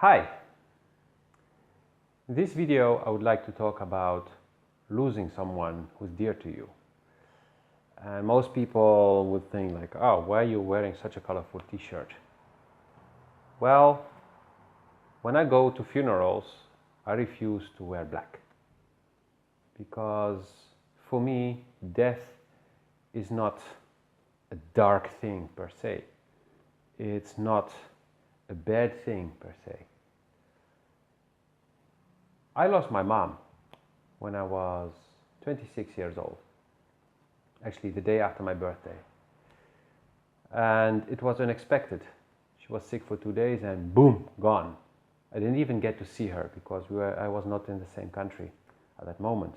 Hi! In this video I would like to talk about losing someone who's dear to you. And most people would think like, oh, why are you wearing such a colorful t-shirt? Well, when I go to funerals, I refuse to wear black. Because for me, death is not a dark thing per se. It's not a bad thing per se. I lost my mom when I was 26 years old, actually the day after my birthday. And it was unexpected. She was sick for 2 days and boom, gone. I didn't even get to see her because I was not in the same country at that moment.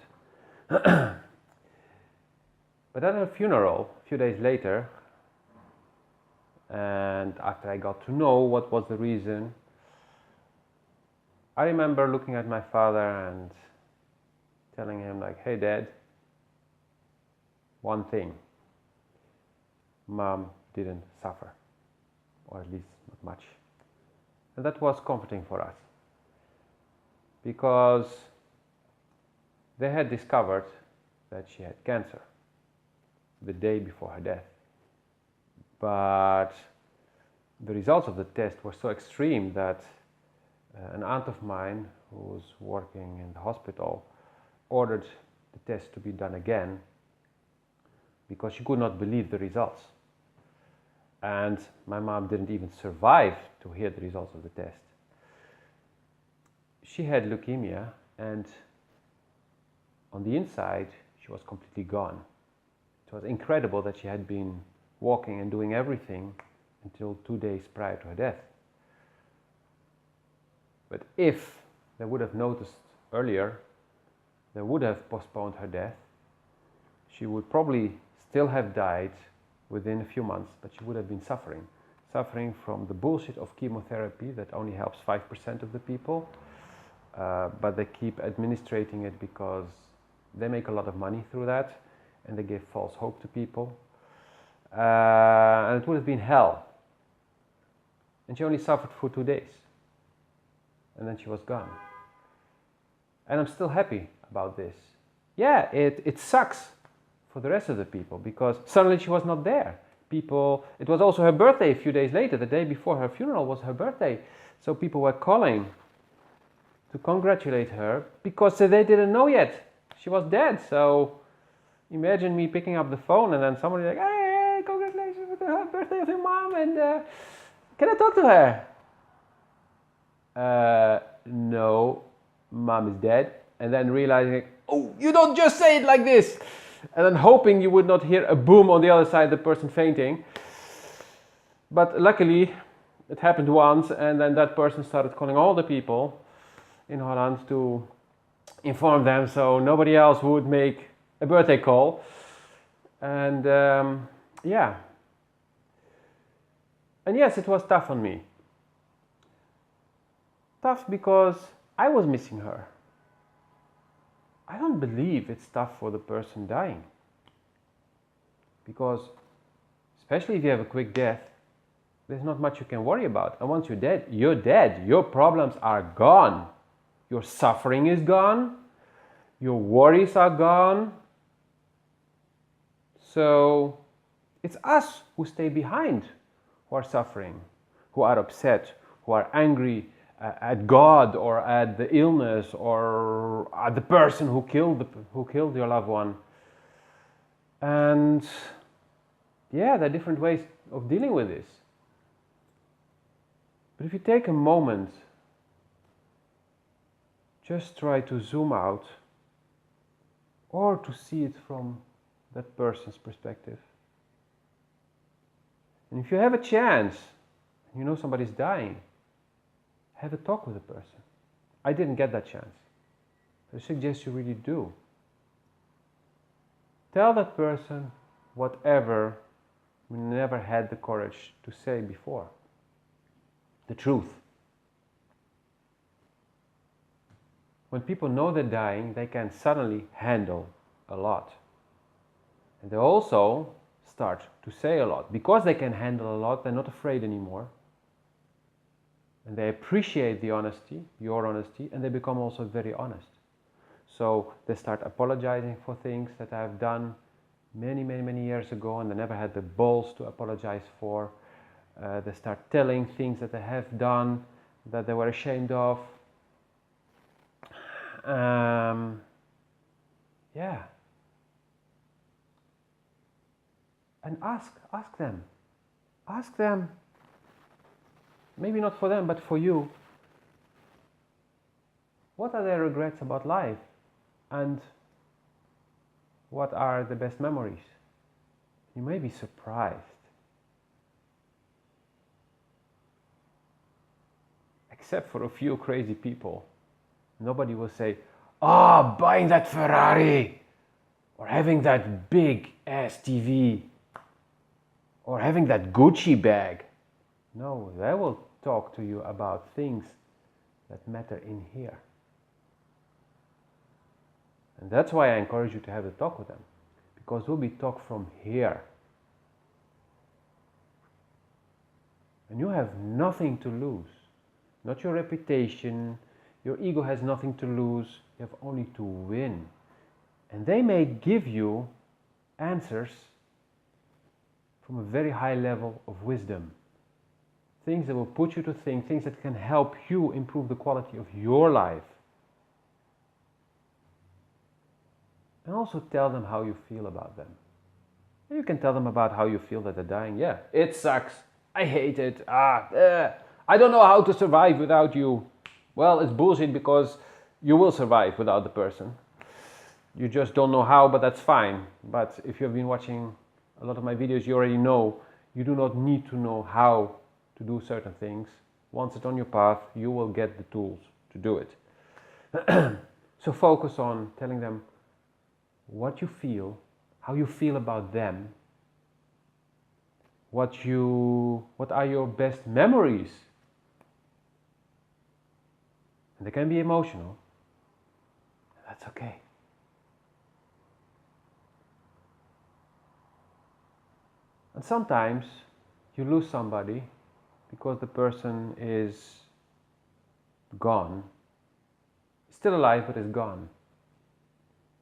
But at her funeral, a few days later, and after I got to know what was the reason, I remember looking at my father and telling him like, hey Dad, one thing, Mom didn't suffer, or at least not much. And that was comforting for us, because they had discovered that she had cancer the day before her death. But the results of the test were so extreme that an aunt of mine who was working in the hospital ordered the test to be done again because she could not believe the results. And my mom didn't even survive to hear the results of the test. She had leukemia, and on the inside she was completely gone. It was incredible that she had been walking and doing everything until 2 days prior to her death. But if they would have noticed earlier, they would have postponed her death. She would probably still have died within a few months, but she would have been suffering from the bullshit of chemotherapy that only helps 5% of the people, but they keep administrating it because they make a lot of money through that, and they give false hope to people. And it would have been hell. And she only suffered for 2 days. And then she was gone. And I'm still happy about this. Yeah, it sucks for the rest of the people because suddenly she was not there. It was also her birthday a few days later. The day before her funeral was her birthday. So people were calling to congratulate her because they didn't know yet she was dead. So imagine me picking up the phone and then somebody like, hey, congratulations with the birthday of your mom, and can I talk to her? No, Mom is dead. And then realizing, oh, you don't just say it like this. And then hoping you would not hear a boom on the other side, the person fainting. But luckily, it happened once, and then that person started calling all the people in Holland to inform them so nobody else would make a birthday call. And yeah. And yes, it was tough on me. Tough because I was missing her. I don't believe it's tough for the person dying. Because, especially if you have a quick death, there's not much you can worry about. And once you're dead, you're dead. Your problems are gone. Your suffering is gone. Your worries are gone. So, it's us who stay behind, who are suffering, who are upset, who are angry at God or at the illness or at the person who killed your loved one. And yeah, there are different ways of dealing with this. But if you take a moment, just try to zoom out or to see it from that person's perspective. And if you have a chance, you know somebody's dying, have a talk with the person. I didn't get that chance. I suggest you really do. Tell that person whatever you never had the courage to say before. The truth. When people know they're dying, they can suddenly handle a lot. And they also start to say a lot. Because they can handle a lot, they're not afraid anymore. and they appreciate the honesty, your honesty, and they become also very honest. So they start apologizing for things that I've done many years ago and they never had the balls to apologize for. They start telling things that they have done that they were ashamed of. Yeah. And ask them, maybe not for them, but for you, what are their regrets about life? And what are the best memories? You may be surprised. Except for a few crazy people, nobody will say, "Ah, buying that Ferrari, or having that big ass TV, or having that Gucci bag." No, they will talk to you about things that matter in here. And that's why I encourage you to have a talk with them, because we'll be talk from here. And you have nothing to lose. Not your reputation, your ego has nothing to lose, you have only to win. And they may give you answers from a very high level of wisdom. Things that will put you to think, things that can help you improve the quality of your life. And also tell them how you feel about them. You can tell them about how you feel that they're dying. Yeah, it sucks. I hate it. I don't know how to survive without you. Well, it's bullshit, because you will survive without the person. You just don't know how, but that's fine. But if you've been watching a lot of my videos, you already know you do not need to know how to do certain things. Once it's on your path, you will get the tools to do it. So focus on telling them what you feel, how you feel about them, what are your best memories. And they can be emotional. That's okay. And sometimes you lose somebody because the person is gone. Still alive, but is gone.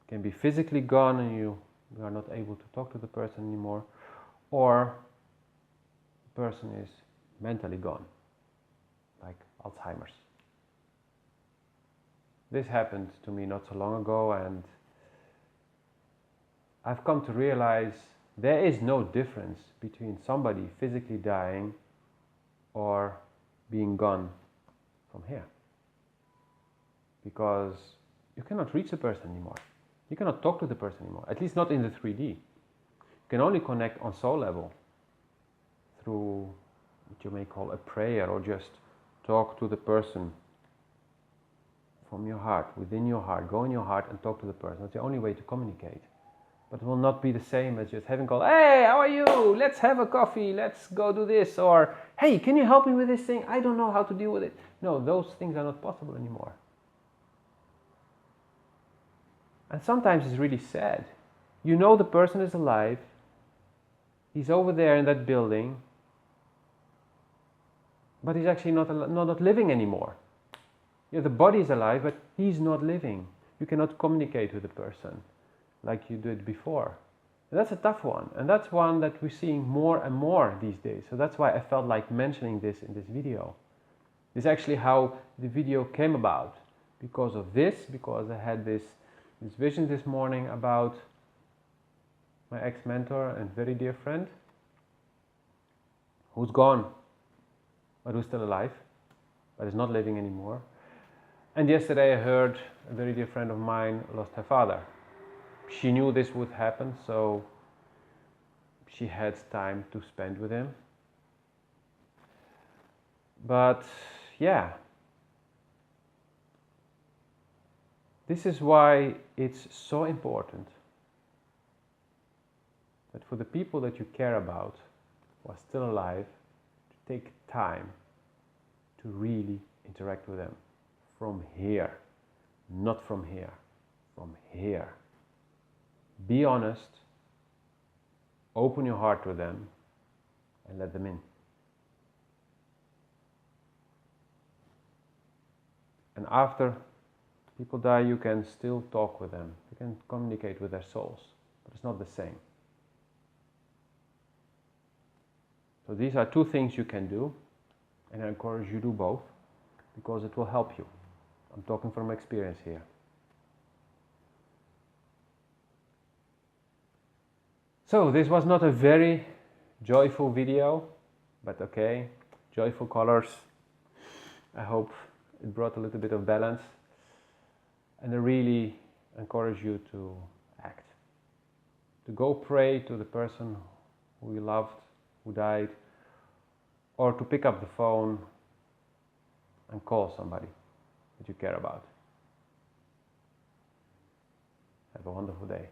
Can be physically gone and you are not able to talk to the person anymore, or the person is mentally gone, like Alzheimer's. This happened to me not so long ago, and I've come to realize there is no difference between somebody physically dying or being gone from here, because you cannot reach the person anymore. You cannot talk to the person anymore, at least not in the 3D. You can only connect on soul level through what you may call a prayer, or just talk to the person from your heart, within your heart. Go in your heart and talk to the person. That's the only way to communicate. But it will not be the same as just having called, "Hey, how are you? Let's have a coffee. Let's go do this." Or, "Hey, can you help me with this thing? I don't know how to deal with it." No, those things are not possible anymore. And sometimes it's really sad. You know the person is alive. He's over there in that building. But he's actually not living anymore. Yeah, the body is alive, but he's not living. You cannot communicate with the person like you did before. And that's a tough one. And that's one that we're seeing more and more these days. So that's why I felt like mentioning this in this video. This is actually how the video came about. Because of this, because I had this vision this morning about my ex-mentor and very dear friend who's gone, but who's still alive, but is not living anymore. And yesterday I heard a very dear friend of mine lost her father. She knew this would happen, so she had time to spend with him. But yeah, this is why it's so important that for the people that you care about who are still alive, to take time to really interact with them from here, not from here, from here. Be honest, open your heart to them, and let them in. And after people die, you can still talk with them. You can communicate with their souls, but it's not the same. So these are two things you can do, and I encourage you to do both, because it will help you. I'm talking from experience here. So this was not a very joyful video, but okay, joyful colors. I hope it brought a little bit of balance, and I really encourage you to act. To go pray to the person who you loved, who died, or to pick up the phone and call somebody that you care about. Have a wonderful day.